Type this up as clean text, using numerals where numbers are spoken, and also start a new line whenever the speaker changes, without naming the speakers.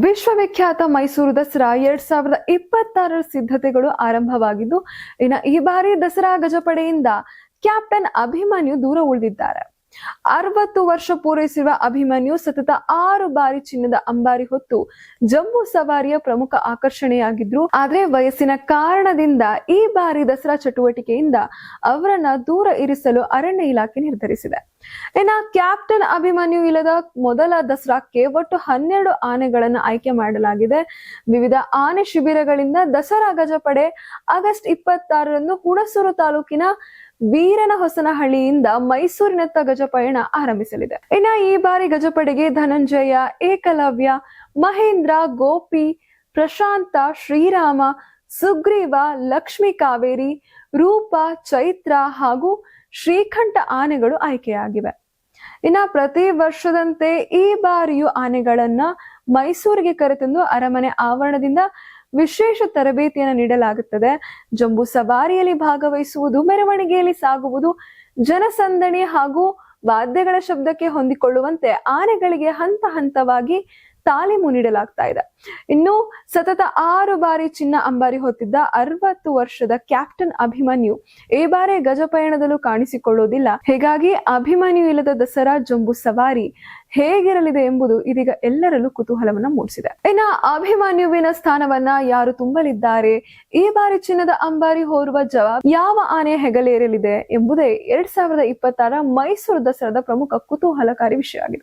ವಿಶ್ವವಿಖ್ಯಾತ ಮೈಸೂರು ದಸರಾ 2026 ಸಿದ್ಧತೆಗಳು ಆರಂಭವಾಗಿದ್ದು, ಈ ಬಾರಿ ದಸರಾ ಗಜಪಡೆಯಿಂದ ಕ್ಯಾಪ್ಟನ್ ಅಭಿಮನ್ಯು ದೂರ ಉಳಿದಿದ್ದಾರೆ. 60 ವರ್ಷ ಪೂರೈಸಿರುವ ಅಭಿಮನ್ಯು ಸತತ 6 ಬಾರಿ ಚಿನ್ನದ ಅಂಬಾರಿ ಹೊತ್ತು ಜಂಬೂ ಸವಾರಿಯ ಪ್ರಮುಖ ಆಕರ್ಷಣೆಯಾಗಿದ್ರು. ಆದ್ರೆ ವಯಸ್ಸಿನ ಕಾರಣದಿಂದ ಈ ಬಾರಿ ದಸರಾ ಚಟುವಟಿಕೆಯಿಂದ ಅವರನ್ನ ದೂರ ಇರಿಸಲು ಅರಣ್ಯ ಇಲಾಖೆ ನಿರ್ಧರಿಸಿದೆ. ಕ್ಯಾಪ್ಟನ್ ಅಭಿಮನ್ಯು ಇಲ್ಲದ ಮೊದಲ ದಸರಾಕ್ಕೆ ಒಟ್ಟು 12 ಆನೆಗಳನ್ನು ಆಯ್ಕೆ ಮಾಡಲಾಗಿದೆ. ವಿವಿಧ ಆನೆ ಶಿಬಿರಗಳಿಂದ ದಸರಾ ಗಜಪಡೆ ಆಗಸ್ಟ್ 26ರಂದು ಹುಣಸೂರು ತಾಲೂಕಿನ ವೀರನಹೊಸನಹಳ್ಳಿಯಿಂದ ಮೈಸೂರಿನತ್ತ ಗಜಪಯಣ ಆರಂಭಿಸಲಿದೆ. ಈ ಬಾರಿ ಗಜಪಡೆಗೆ ಧನಂಜಯ, ಏಕಲವ್ಯ, ಮಹೇಂದ್ರ, ಗೋಪಿ, ಪ್ರಶಾಂತ, ಶ್ರೀರಾಮ, ಸುಗ್ರೀವ, ಲಕ್ಷ್ಮೀ ಕಾವೇರಿ, ರೂಪ, ಚೈತ್ರ ಹಾಗೂ ಶ್ರೀಕಂಠ ಆನೆಗಳು ಆಯ್ಕೆಯಾಗಿವೆ. ಪ್ರತಿ ವರ್ಷದಂತೆ ಈ ಬಾರಿಯೂ ಆನೆಗಳನ್ನ ಮೈಸೂರಿಗೆ ಕರೆತಂದು ಅರಮನೆ ಆವರಣದಿಂದ ವಿಶೇಷ ತರಬೇತಿಯನ್ನು ನೀಡಲಾಗುತ್ತದೆ. ಜಂಬೂ ಸವಾರಿಯಲ್ಲಿ ಭಾಗವಹಿಸುವುದು, ಮೆರವಣಿಗೆಯಲ್ಲಿ ಸಾಗುವುದು, ಜನಸಂದಣಿ ಹಾಗೂ ವಾದ್ಯಗಳ ಶಬ್ದಕ್ಕೆ ಹೊಂದಿಕೊಳ್ಳುವಂತೆ ಆನೆಗಳಿಗೆ ಹಂತ ಹಂತವಾಗಿ ತಾಲೀಮು ನೀಡಲಾಗ್ತಾ ಇದೆ. ಇನ್ನು ಸತತ 6 ಬಾರಿ ಚಿನ್ನ ಅಂಬಾರಿ ಹೊತ್ತಿದ್ದ 60 ವರ್ಷದ ಕ್ಯಾಪ್ಟನ್ ಅಭಿಮನ್ಯು ಈ ಬಾರಿ ಗಜಪಯಣದಲ್ಲೂ ಕಾಣಿಸಿಕೊಳ್ಳುವುದಿಲ್ಲ. ಹೀಗಾಗಿ ಅಭಿಮನ್ಯು ಇಲ್ಲದ ದಸರಾ ಜಂಬೂ ಸವಾರಿ ಹೇಗಿರಲಿದೆ ಎಂಬುದು ಇದೀಗ ಎಲ್ಲರಲ್ಲೂ ಕುತೂಹಲವನ್ನ ಮೂಡಿಸಿದೆ. ಅಭಿಮನ್ಯುವಿನ ಸ್ಥಾನವನ್ನ ಯಾರು ತುಂಬಲಿದ್ದಾರೆ, ಈ ಬಾರಿ ಚಿನ್ನದ ಅಂಬಾರಿ ಹೊರುವ ಯಾವ ಆನೆ ಹೆಗಲೇರಲಿದೆ ಎಂಬುದೇ 2026 ಮೈಸೂರು ದಸರಾದ ಪ್ರಮುಖ ಕುತೂಹಲಕಾರಿ ವಿಷಯ ಆಗಿದೆ.